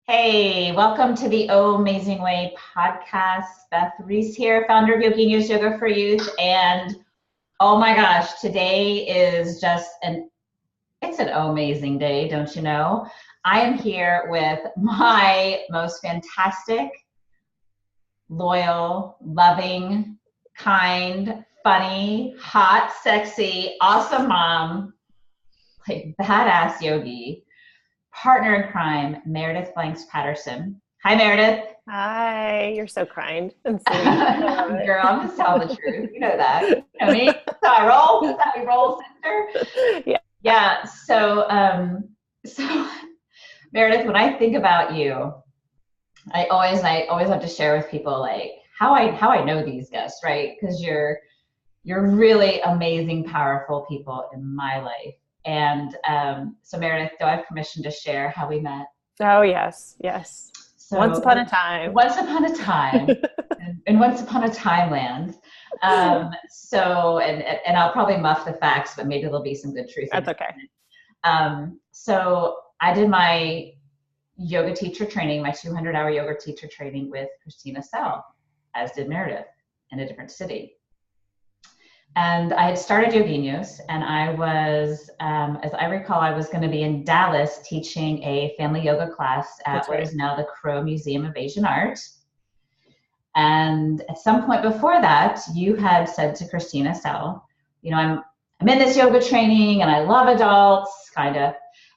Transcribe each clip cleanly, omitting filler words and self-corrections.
Hey, welcome to the OHMazing Way podcast. Beth Reese here, founder of Yogini's Yoga for Youth. And oh my gosh, today is it's an amazing day, don't you know? I am here with my most fantastic, loyal, loving, kind, funny, hot, sexy, awesome mom, like badass yogi, partner in crime, Meredith Blanks Paterson. Hi, Meredith. Hi, you're so kind and sweet. Girl, I'm just telling the truth. You know that. You know me. That's how I roll. That's how we roll, sister. Yeah. Yeah. So Meredith, when I think about you, I always have to share with people like how I know these guests, right? Because you're really amazing, powerful people in my life. And so Meredith, do I have permission to share how we met? Oh, yes. So, once upon a time. Once upon a time. and once upon a timeland. So I'll probably muff the facts, but maybe there'll be some good truth. That's okay. So I did my yoga teacher training, my 200-hour yoga teacher training with Christina Sell, as did Meredith, in a different city. And I had started Yogini's, and I was, as I recall, I was going to be in Dallas teaching a family yoga class at what is now the Crow Museum of Asian Art. And at some point before that, you had said to Christina Sell, you know, I'm in this yoga training, and I love adults, kind of.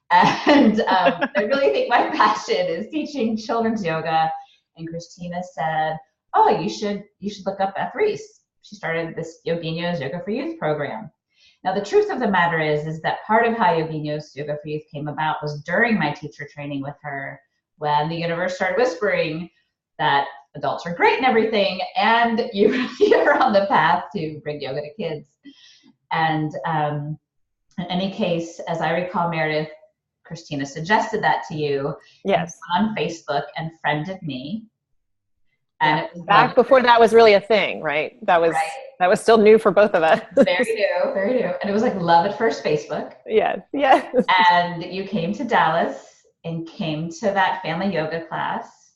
And I really think my passion is teaching children's yoga. And Christina said, oh, you should look up Beth Reese. She started this Yogini's Yoga for Youth program. Now, the truth of the matter is that part of how Yogini's Yoga for Youth came about was during my teacher training with her, when the universe started whispering that adults are great and everything, and you're on the path to bring yoga to kids. And in any case, as I recall, Meredith, Christina suggested that to you. Yes. On Facebook and friended me. And it was back before that was really a thing, right? That was still new for both of us. Very new. And it was like love at first Facebook. Yeah. And you came to Dallas and came to that family yoga class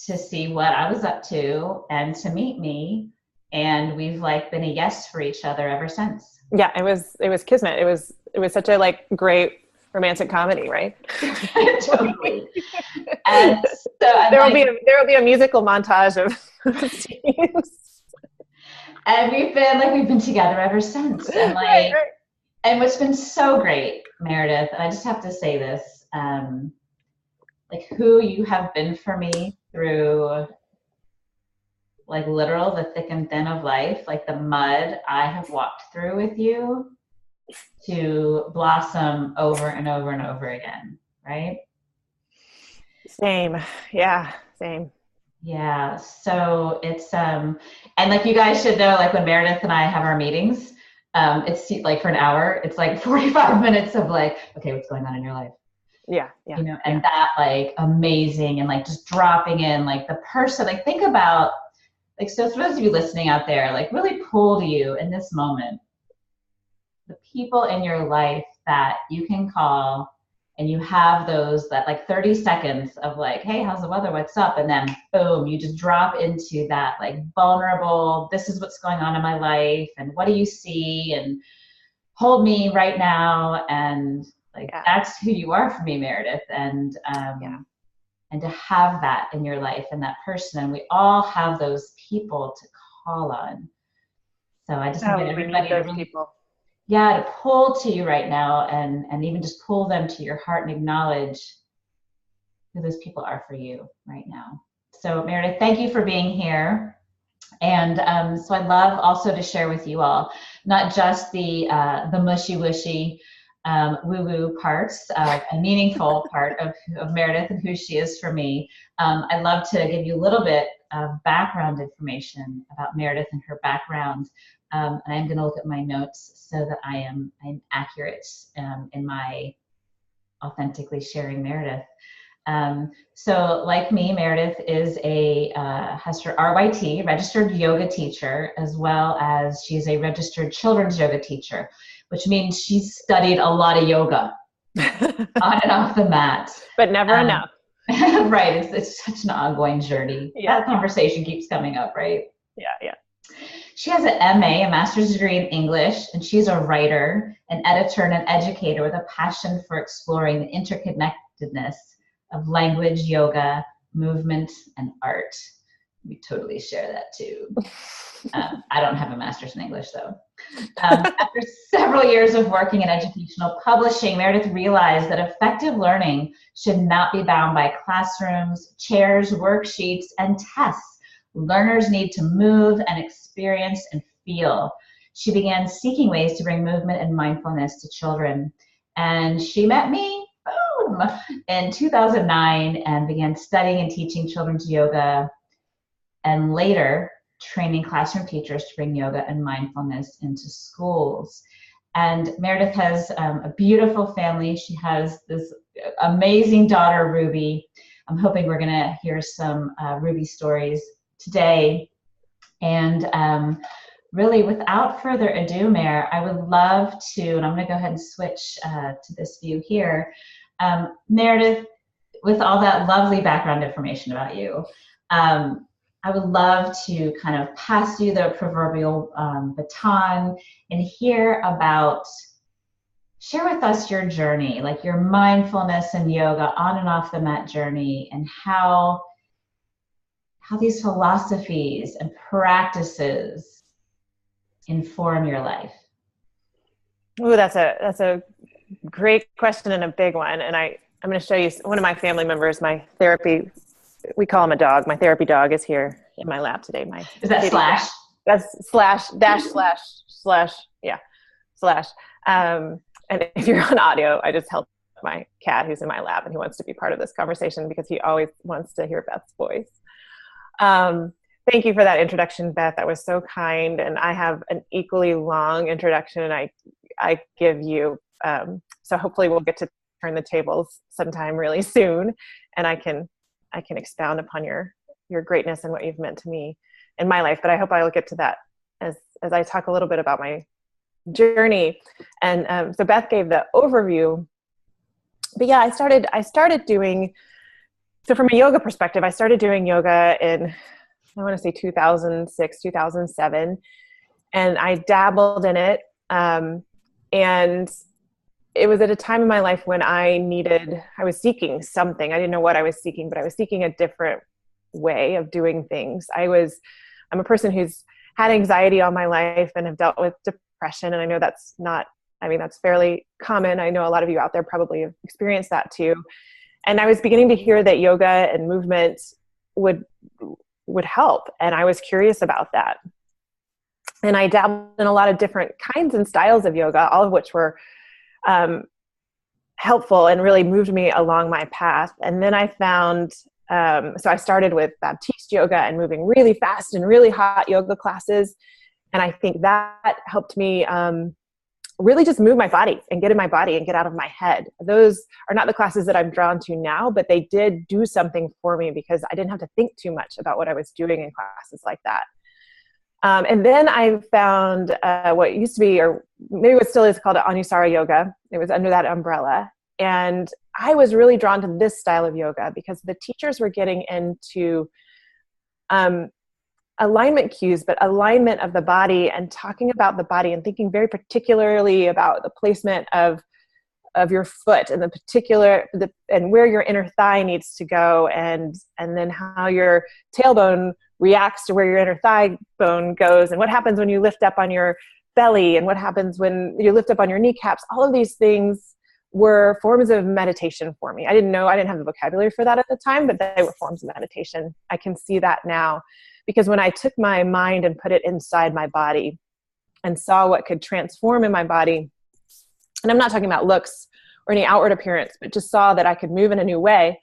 to see what I was up to and to meet me. And we've like been a yes for each other ever since. Yeah, it was kismet. It was such a like great romantic comedy, right? Totally. And so there will be a musical montage of scenes. And we've been together ever since. And right. And what's been so great, Meredith, and I just have to say this, like who you have been for me through like literal the thick and thin of life, like the mud I have walked through with you to blossom over and over and over again, right? Same. Yeah, same. Yeah, so it's, and like you guys should know, like when Meredith and I have our meetings, it's like for an hour, it's like 45 minutes of like, okay, what's going on in your life? Yeah. You know, and that like amazing and like just dropping in like the person, like think about, like, so for those of you listening out there, like really pull to you in this moment, the people in your life that you can call and you have those that like 30 seconds of like, hey, how's the weather? What's up? And then boom, you just drop into that like vulnerable, this is what's going on in my life. And what do you see? And hold me right now. And like, that's who you are for me, Meredith. And, and to have that in your life and that person, and we all have those people to call on. So I just invite everybody to really, to pull to you right now and even just pull them to your heart and acknowledge who those people are for you right now. So Meredith, thank you for being here. And so I'd love also to share with you all, not just the mushy-wushy woo-woo parts, a meaningful part of Meredith and who she is for me. I'd love to give you a little bit of background information about Meredith and her background. And I'm going to look at my notes so that I'm accurate in my authentically sharing Meredith. So like me, Meredith is has her RYT, registered yoga teacher, as well as she's a registered children's yoga teacher, which means she's studied a lot of yoga on and off the mat. But never enough. Right. It's such an ongoing journey. Yeah. That conversation keeps coming up, right? Yeah. Yeah. She has an MA, a master's degree in English, and she's a writer, an editor, and an educator with a passion for exploring the interconnectedness of language, yoga, movement, and art. We totally share that too. I don't have a master's in English though. After several years of working in educational publishing, Meredith realized that effective learning should not be bound by classrooms, chairs, worksheets, and tests. Learners need to move and experience and feel. She began seeking ways to bring movement and mindfulness to children. And she met me, boom, in 2009 and began studying and teaching children's yoga, and later training classroom teachers to bring yoga and mindfulness into schools. And Meredith has a beautiful family. She has this amazing daughter, Ruby. I'm hoping we're gonna hear some Ruby stories today. And really, without further ado, Mare, I would love to, and I'm gonna go ahead and switch to this view here. Meredith, with all that lovely background information about you, I would love to kind of pass you the proverbial baton and hear about, share with us your journey, like your mindfulness and yoga on and off the mat journey, and how these philosophies and practices inform your life. Ooh, that's a great question and a big one. And I'm going to show you one of my family members, my therapy. We call him a dog. My therapy dog is here in my lap today. Is that slash? That's slash. Yeah, slash. And if you're on audio, I just held my cat who's in my lap, and he wants to be part of this conversation because he always wants to hear Beth's voice. Thank you for that introduction, Beth. That was so kind. And I have an equally long introduction I give you. So hopefully we'll get to turn the tables sometime really soon, and I can expound upon your greatness and what you've meant to me in my life. But I hope I'll get to that as I talk a little bit about my journey. And so Beth gave the overview, but yeah, I started doing, so from a yoga perspective, I started doing yoga in, I want to say 2006, 2007, and I dabbled in it. And it was at a time in my life when I was seeking something. I didn't know what I was seeking, but I was seeking a different way of doing things. I'm a person who's had anxiety all my life and have dealt with depression. And I know that's fairly common. I know a lot of you out there probably have experienced that too. And I was beginning to hear that yoga and movement would help. And I was curious about that. And I dabbled in a lot of different kinds and styles of yoga, all of which were helpful and really moved me along my path. And then I found, so I started with Baptiste yoga and moving really fast and really hot yoga classes. And I think that helped me really just move my body and get in my body and get out of my head. Those are not the classes that I'm drawn to now, but they did do something for me because I didn't have to think too much about what I was doing in classes like that. And then I found what used to be, or maybe what still is, called Anusara yoga. It was under that umbrella. And I was really drawn to this style of yoga because the teachers were getting into alignment cues, but alignment of the body and talking about the body and thinking very particularly about the placement of your foot and and where your inner thigh needs to go, and then how your tailbone reacts to where your inner thigh bone goes, and what happens when you lift up on your belly, and what happens when you lift up on your kneecaps. All of these things were forms of meditation for me. I didn't have the vocabulary for that at the time, but they were forms of meditation. I can see that now because when I took my mind and put it inside my body and saw what could transform in my body, and I'm not talking about looks or any outward appearance, but just saw that I could move in a new way,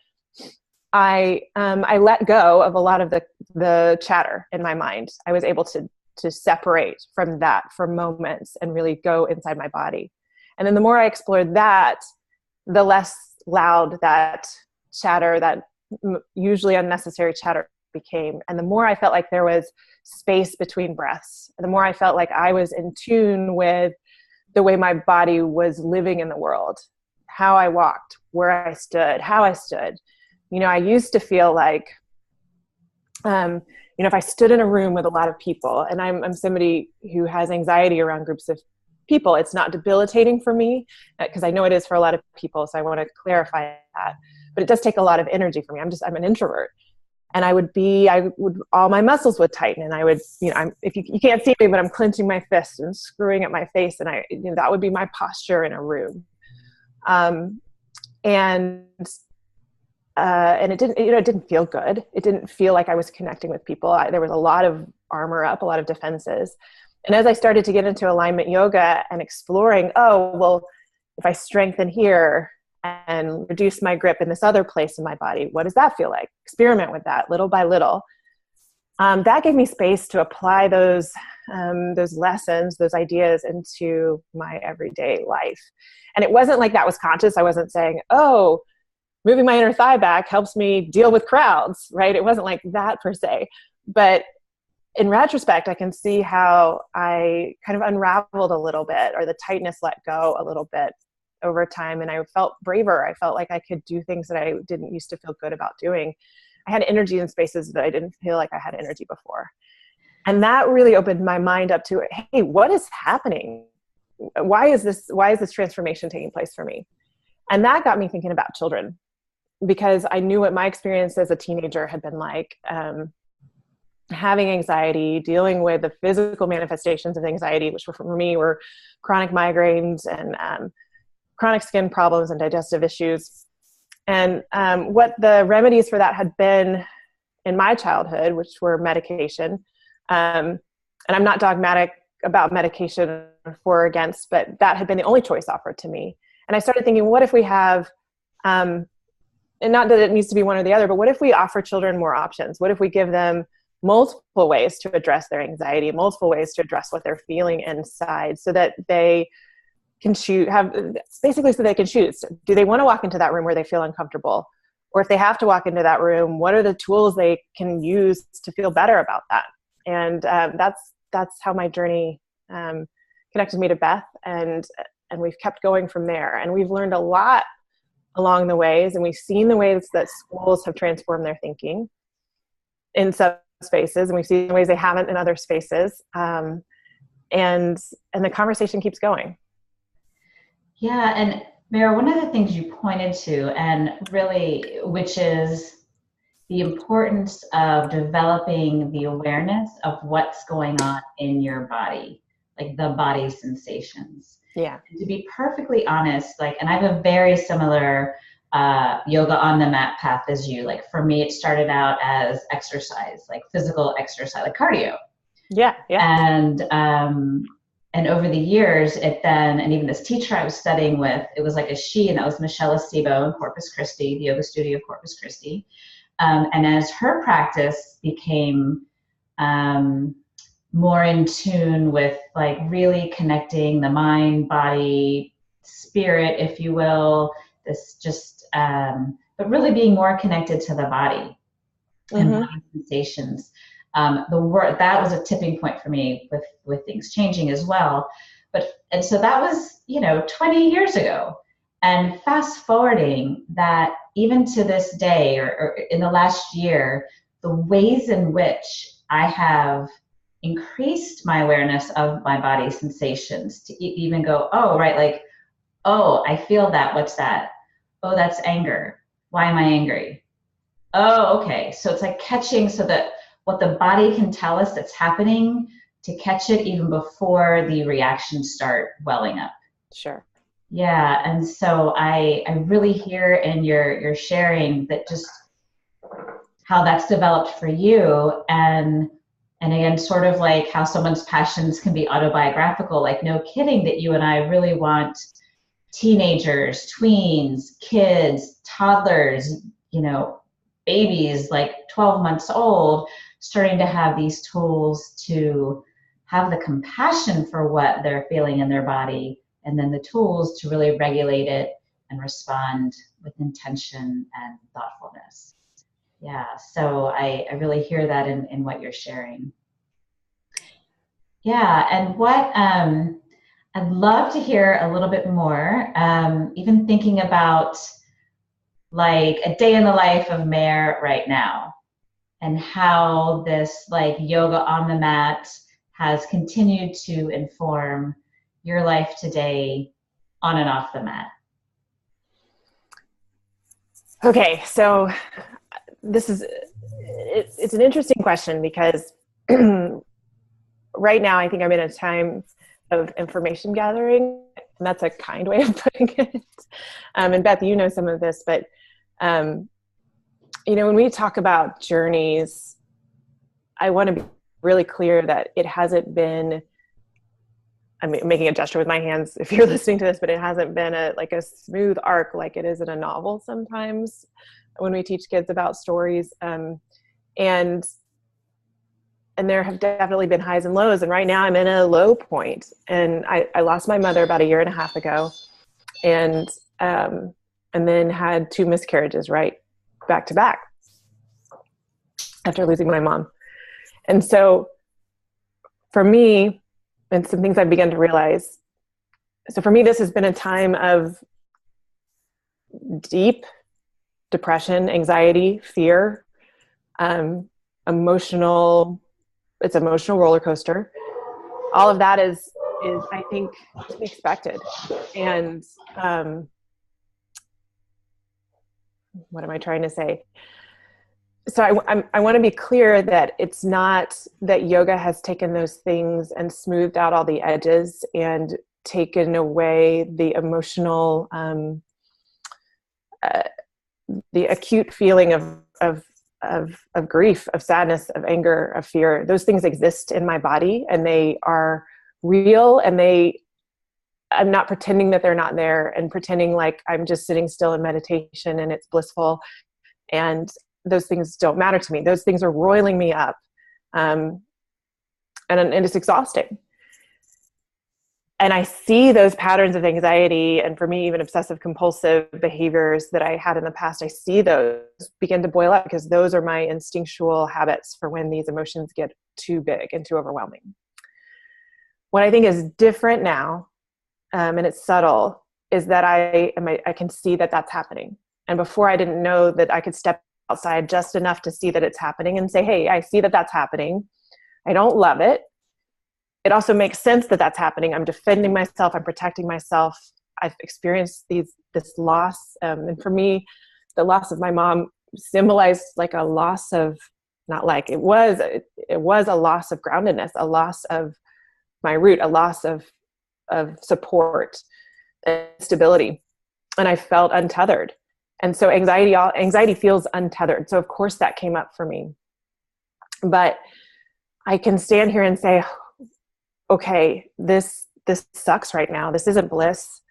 I let go of a lot of the chatter in my mind. I was able to separate from that for moments and really go inside my body. And then the more I explored that, the less loud that chatter, that usually unnecessary chatter, became. And the more I felt like there was space between breaths, the more I felt like I was in tune with the way my body was living in the world, how I walked, where I stood, how I stood, You know, I used to feel like, you know, if I stood in a room with a lot of people, and I'm somebody who has anxiety around groups of people, it's not debilitating for me, because I know it is for a lot of people. So I want to clarify that, but it does take a lot of energy for me. I'm an introvert, and all my muscles would tighten, and I would, you know, if you can't see me, but I'm clenching my fists and screwing at my face. And you know, that would be my posture in a room. And it didn't, you know, it didn't feel good. It didn't feel like I was connecting with people. There was a lot of armor up, a lot of defenses. And as I started to get into alignment yoga and exploring, oh, well, if I strengthen here and reduce my grip in this other place in my body, what does that feel like? Experiment with that little by little. That gave me space to apply those lessons, those ideas into my everyday life. And it wasn't like that was conscious. I wasn't saying, oh, moving my inner thigh back helps me deal with crowds, right? It wasn't like that per se. But in retrospect, I can see how I kind of unraveled a little bit, or the tightness let go a little bit over time. And I felt braver. I felt like I could do things that I didn't used to feel good about doing. I had energy in spaces that I didn't feel like I had energy before. And that really opened my mind up to, hey, what is happening? Why is this transformation taking place for me? And that got me thinking about children, because I knew what my experience as a teenager had been like, having anxiety, dealing with the physical manifestations of anxiety, which for me were chronic migraines and chronic skin problems and digestive issues. And what the remedies for that had been in my childhood, which were medication. And I'm not dogmatic about medication for or against, but that had been the only choice offered to me. And I started thinking, what if we have, and not that it needs to be one or the other, but what if we offer children more options? What if we give them multiple ways to address their anxiety, multiple ways to address what they're feeling inside, so that they can choose, so they can choose. Do they want to walk into that room where they feel uncomfortable? Or if they have to walk into that room, what are the tools they can use to feel better about that? And that's how my journey connected me to Beth, and we've kept going from there. And we've learned a lot along the ways, and we've seen the ways that schools have transformed their thinking in some spaces, and we've seen the ways they haven't in other spaces. And the conversation keeps going. Yeah, and Mara, one of the things you pointed to, and really, which is the importance of developing the awareness of what's going on in your body, like the body sensations. Yeah. And to be perfectly honest, like, and I have a very similar yoga on the mat path as you. Like for me, it started out as exercise, like physical exercise, like cardio. Yeah, yeah. And over the years, and even this teacher I was studying with, it was like a she, and that was Michelle Estebo in Corpus Christi, the yoga studio of Corpus Christi. And as her practice became more in tune with like really connecting the mind, body, spirit, if you will, this just, but really being more connected to the body and body sensations. That was a tipping point for me with things changing as well. And so that was, 20 years ago. And fast forwarding that, even to this day, or in the last year, the ways in which I have increased my awareness of my body sensations to even go, oh, right, like, oh, I feel that. What's that? Oh, that's anger. Why am I angry? Oh, okay. So it's like catching, so that what the body can tell us that's happening, to catch it even before the reactions start welling up. Sure. Yeah, and so I really hear in your sharing that just how that's developed for you, and again, sort of like how someone's passions can be autobiographical. Like, no kidding that you and I really want teenagers, tweens, kids, toddlers, babies like 12 months old, starting to have these tools to have the compassion for what they're feeling in their body, and then the tools to really regulate it and respond with intention and thoughtfulness. Yeah, so I really hear that in what you're sharing. Yeah, and what I'd love to hear a little bit more, even thinking about like a day in the life of Mare right now, and how this like yoga on the mat has continued to inform your life today on and off the mat. Okay, so it's an interesting question because right now I think I'm in a time of information gathering, and that's a kind way of putting it. And Beth, you know some of this, but you know, when we talk about journeys, I want to be really clear that it hasn't been, I'm making a gesture with my hands if you're listening to this, but it hasn't been like a smooth arc like it is in a novel sometimes when we teach kids about stories. And there have definitely been highs and lows. And right now I'm in a low point. And I lost my mother about 1.5 years ago, and then had 2 miscarriages right back to back after losing my mom. And so for me, and some things I've begun to realize, so for me, this has been a time of deep depression, anxiety, fear, emotional roller coaster. All of that is I think to be expected. And what am I trying to say? So I want to be clear that it's not that yoga has taken those things and smoothed out all the edges and taken away the emotional, the acute feeling of grief, of sadness, of anger, of fear. Those things exist in my body, and they are real, and I'm not pretending that they're not there and pretending like I'm just sitting still in meditation and it's blissful. And those things don't matter to me. Those things are roiling me up. And it's exhausting. And I see those patterns of anxiety, and for me, even obsessive compulsive behaviors that I had in the past, I see those begin to boil up because those are my instinctual habits for when these emotions get too big and too overwhelming. What I think is different now, and it's subtle, is that I can see that that's happening. And before, I didn't know that I could step outside just enough to see that it's happening and say, hey, I see that that's happening. I don't love it. It also makes sense that that's happening. I'm defending myself. I'm protecting myself. I've experienced this loss. And for me, the loss of my mom symbolized like a loss of, not like, it was a loss of groundedness, a loss of my root, a loss of support and stability. And I felt untethered. And so anxiety feels untethered. So of course that came up for me. But I can stand here and say, okay, this sucks right now. This isn't bliss.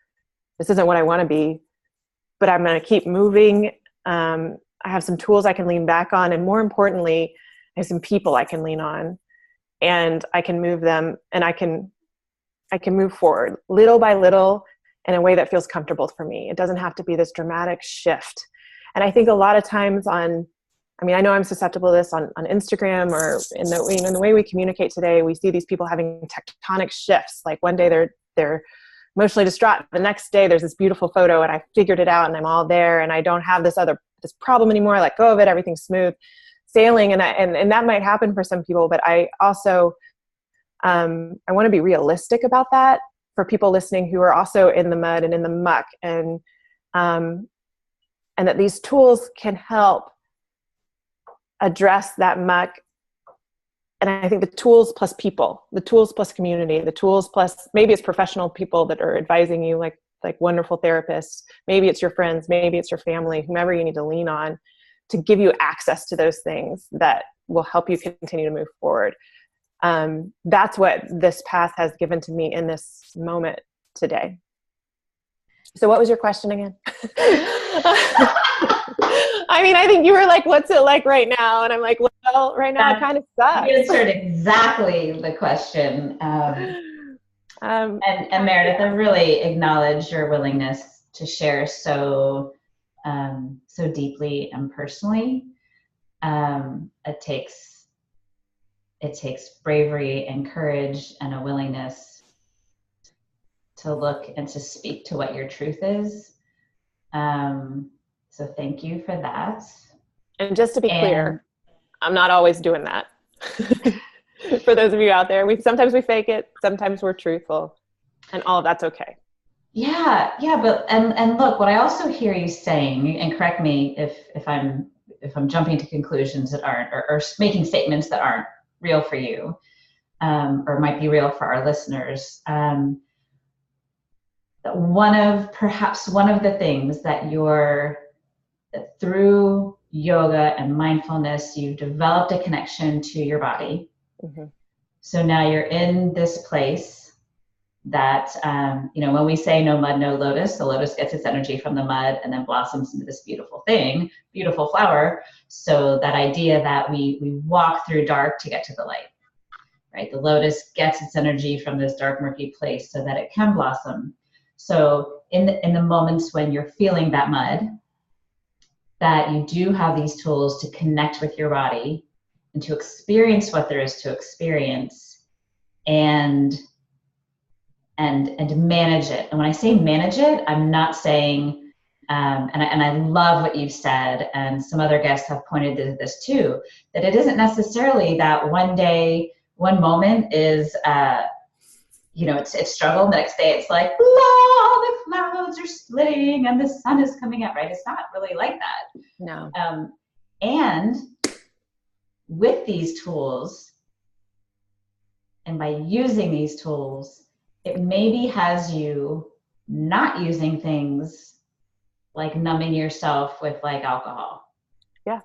This isn't what I want to be, but I'm going to keep moving. I have some tools I can lean back on. And more importantly, I have some people I can lean on, and I can move them, and I can move forward little by little in a way that feels comfortable for me. It doesn't have to be this dramatic shift. And I think a lot of times I know I'm susceptible to this on Instagram, or in the way we communicate today, we see these people having tectonic shifts. Like one day they're emotionally distraught. The next day there's this beautiful photo and I figured it out and I'm all there and I don't have this problem anymore. I let go of it. Everything's smooth sailing. And that might happen for some people, but I also, I want to be realistic about that for people listening who are also in the mud and in the muck, and that these tools can help address that muck. And I think the tools plus people, the tools plus community, the tools plus maybe it's professional people that are advising you, like wonderful therapists. Maybe it's your friends, maybe it's your family, whomever you need to lean on to give you access to those things that will help you continue to move forward. That's what this path has given to me in this moment today. So what was your question again? I think you were like, what's it like right now? And I'm like, well, right now it kind of sucks. You answered exactly the question. And Meredith, I really acknowledge your willingness to share so deeply and personally. It takes bravery and courage and a willingness to look and to speak to what your truth is. So thank you for that. And just to be clear, I'm not always doing that. For those of you out there, sometimes we fake it, sometimes we're truthful, and all of that's okay. Yeah, but and look, what I also hear you saying, and correct me if I'm jumping to conclusions that aren't, or making statements that aren't real for you, or might be real for our listeners. Perhaps one of the things that through yoga and mindfulness, you developed a connection to your body. Mm-hmm. So now you're in this place that, when we say no mud, no lotus, the lotus gets its energy from the mud and then blossoms into this beautiful thing, beautiful flower. So that idea that we walk through dark to get to the light, right? The lotus gets its energy from this dark, murky place so that it can blossom. So in the moments when you're feeling that mud, that you do have these tools to connect with your body and to experience what there is to experience, and manage it. And when I say manage it, I'm not saying, and I love what you've said, and some other guests have pointed to this too, that it isn't necessarily that one day, one moment is, it's struggle. The next day it's like, the clouds are splitting and the sun is coming out, right? It's not really like that. No. And with these tools, and by using these tools, it maybe has you not using things like numbing yourself with like alcohol. Yeah.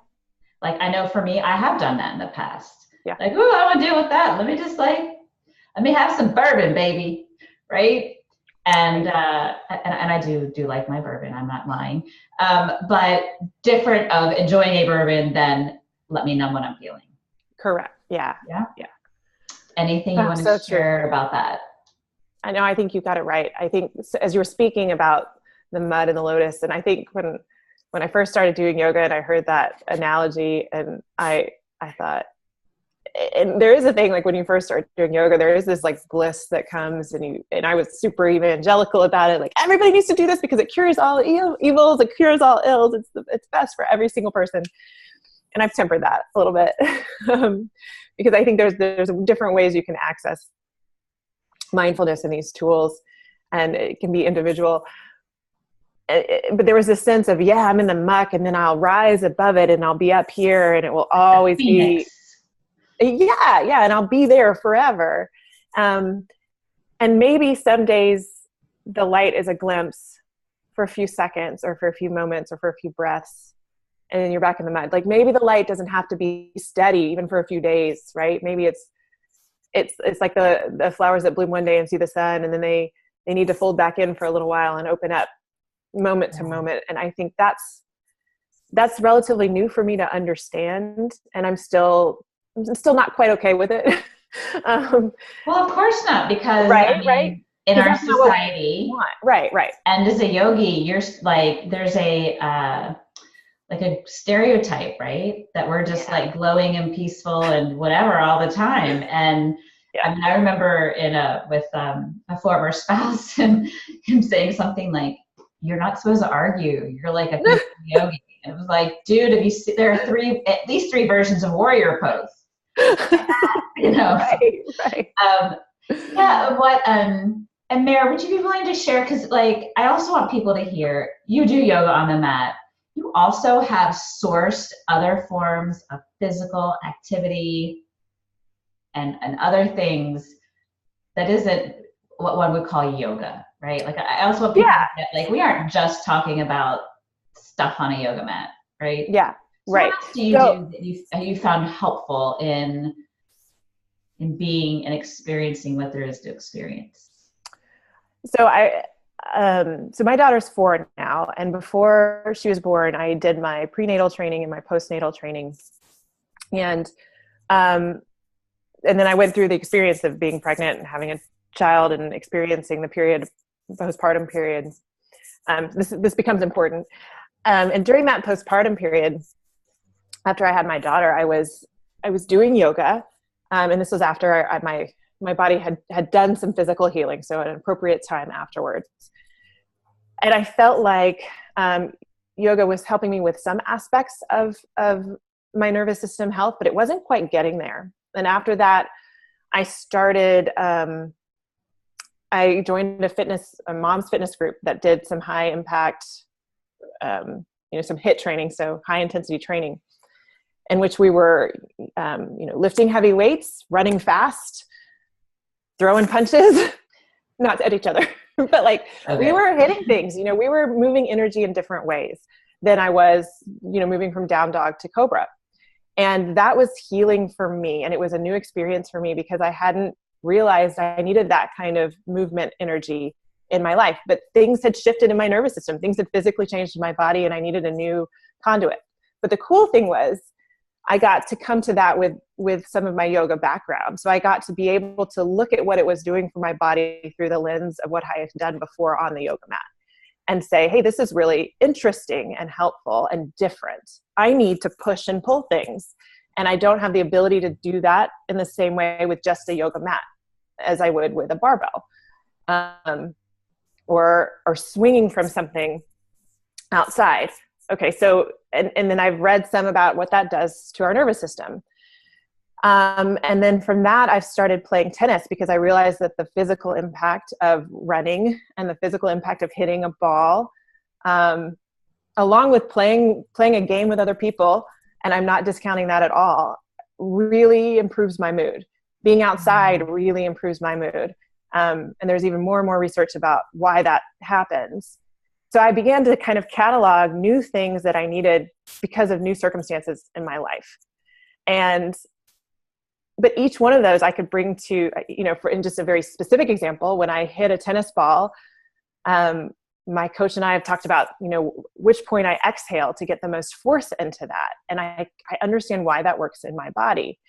Like, I know for me, I have done that in the past. Yeah. Like, ooh, I want to deal with that. Let me have some bourbon, baby. Right. And I do like my bourbon. I'm not lying. But different of enjoying a bourbon than let me numb what I'm feeling. Correct. Yeah. Yeah. Anything you want to share about that? I know, I think you got it right. I think as you were speaking about the mud and the lotus, and I think when I first started doing yoga and I heard that analogy, and I thought, and there is a thing, like when you first start doing yoga, there is this like bliss that comes, and I was super evangelical about it. Like, everybody needs to do this because it cures all evils, it cures all ills. It's best for every single person. And I've tempered that a little bit because I think there's different ways you can access mindfulness in these tools, and it can be individual. But there was this sense of, I'm in the muck, and then I'll rise above it, and I'll be up here, and it will always be, and I'll be there forever. And maybe some days the light is a glimpse for a few seconds, or for a few moments, or for a few breaths, and then you're back in the mud. Like, maybe the light doesn't have to be steady even for a few days, right? Maybe it's like the flowers that bloom one day and see the sun, and then they need to fold back in for a little while and open up moment to moment. And I think that's relatively new for me to understand, and I'm still not quite okay with it. Well, of course not, because right in our society, right, and as a yogi, you're like, there's a like a stereotype, right? That we're just like glowing and peaceful and whatever all the time. And I mean, I remember with a former spouse and him saying something like, "You're not supposed to argue. You're like a peaceful yogi." And it was like, dude, there are at least three versions of warrior pose. Right. And Mare, would you be willing to share? Because like, I also want people to hear you do yoga on the mat. You also have sourced other forms of physical activity and other things that isn't what one would call yoga, right? Like, I also want people to get, like, we aren't just talking about stuff on a yoga mat, right? Yeah, so right. What else do you do that you found helpful in being and experiencing what there is to experience? So so my daughter's 4 now, and before she was born, I did my prenatal training and my postnatal training, and then I went through the experience of being pregnant and having a child and experiencing the postpartum period. This becomes important, and during that postpartum period, after I had my daughter, I was doing yoga, and this was after my body had done some physical healing, so at an appropriate time afterwards. And I felt like yoga was helping me with some aspects of my nervous system health, but it wasn't quite getting there. And after that, I started, I joined a mom's fitness group that did some high impact, some HIIT training. So high intensity training, in which we were, lifting heavy weights, running fast, throwing punches, not at each other, but we were hitting things, we were moving energy in different ways than I was, moving from down dog to cobra. And that was healing for me. And it was a new experience for me because I hadn't realized I needed that kind of movement energy in my life, but things had shifted in my nervous system. Things had physically changed in my body and I needed a new conduit. But the cool thing was I got to come to that with some of my yoga background. So I got to be able to look at what it was doing for my body through the lens of what I had done before on the yoga mat and say, hey, this is really interesting and helpful and different. I need to push and pull things. And I don't have the ability to do that in the same way with just a yoga mat as I would with a barbell, or swinging from something outside. Okay, so, and then I've read some about what that does to our nervous system. And then from that, I've started playing tennis because I realized that the physical impact of running and the physical impact of hitting a ball, along with playing a game with other people, and I'm not discounting that at all, really improves my mood. Being outside really improves my mood. And there's even more and more research about why that happens. So I began to kind of catalog new things that I needed because of new circumstances in my life. But each one of those I could bring to, in just a very specific example, when I hit a tennis ball, my coach and I have talked about, which point I exhale to get the most force into that. And I understand why that works in my body.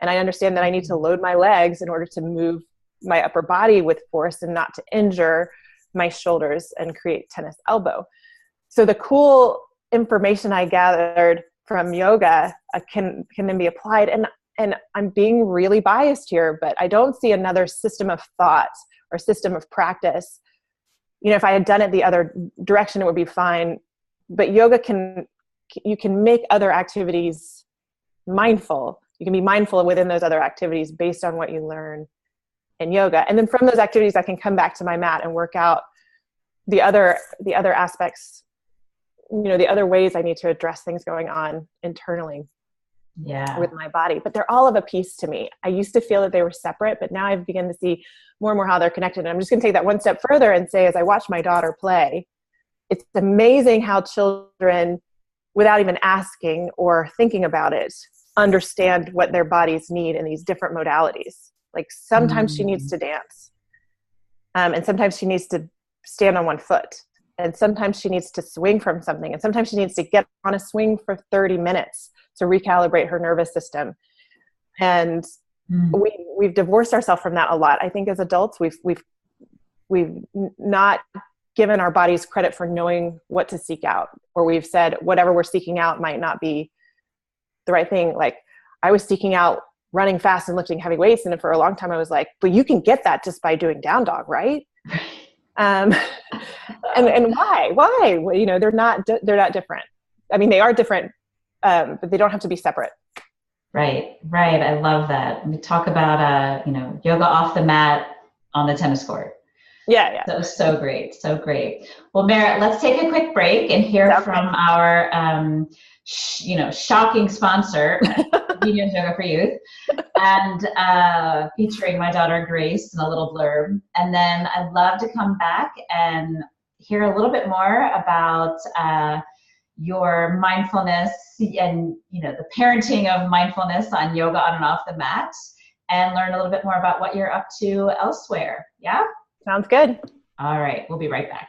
And I understand that I need to load my legs in order to move my upper body with force and not to injure my shoulders and create tennis elbow. So the cool information I gathered from yoga can then be applied. And I'm being really biased here, but I don't see another system of thought or system of practice. If I had done it the other direction, it would be fine. But yoga you can make other activities mindful. You can be mindful within those other activities based on what you learn in yoga. And then from those activities, I can come back to my mat and work out the other aspects, the other ways I need to address things going on internally with my body. But they're all of a piece to me. I used to feel that they were separate, but now I've begun to see more and more how they're connected. And I'm just going to take that one step further and say, as I watch my daughter play, it's amazing how children, without even asking or thinking about it, understand what their bodies need in these different modalities. Like sometimes she needs to dance. And sometimes she needs to stand on one foot. And sometimes she needs to swing from something. And sometimes she needs to get on a swing for 30 minutes to recalibrate her nervous system. And we've divorced ourselves from that a lot. I think as adults, we've not given our bodies credit for knowing what to seek out, or we've said whatever we're seeking out might not be the right thing. Like I was seeking out running fast and lifting heavy weights. And for a long time I was like, but you can get that just by doing down dog, right? And why? They're not different. I mean, they are different, but they don't have to be separate. Right. I love that. We talk about, yoga off the mat on the tennis court. Yeah. So great. Well, Meredith, let's take a quick break and hear from our, shocking sponsor, Venus Yoga for Youth, and featuring my daughter Grace in a little blurb. And then I'd love to come back and hear a little bit more about your mindfulness and the parenting of mindfulness on yoga on and off the mat, and learn a little bit more about what you're up to elsewhere. Yeah? Sounds good. All right. We'll be right back.